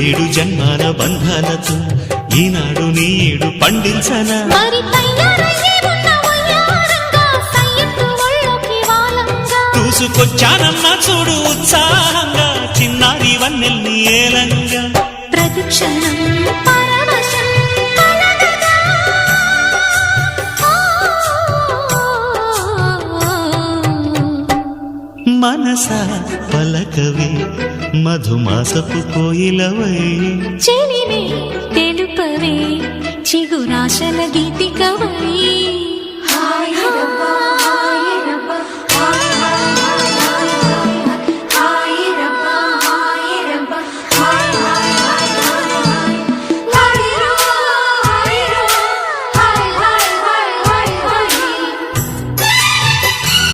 ఏడు జన్మాల బంధాలతో ఈనాడు నీడు పండించనా చూసుకొచ్చానమ్మా చూడు ఉత్సాహంగా చిన్నారి వన్నెల్ని ఏలంగా ప్రతిక్షణం మనసా పలకవే మధుమాసపు కోయిలవై చెలిమే తెలుపవే చిగురాశల గీతికవై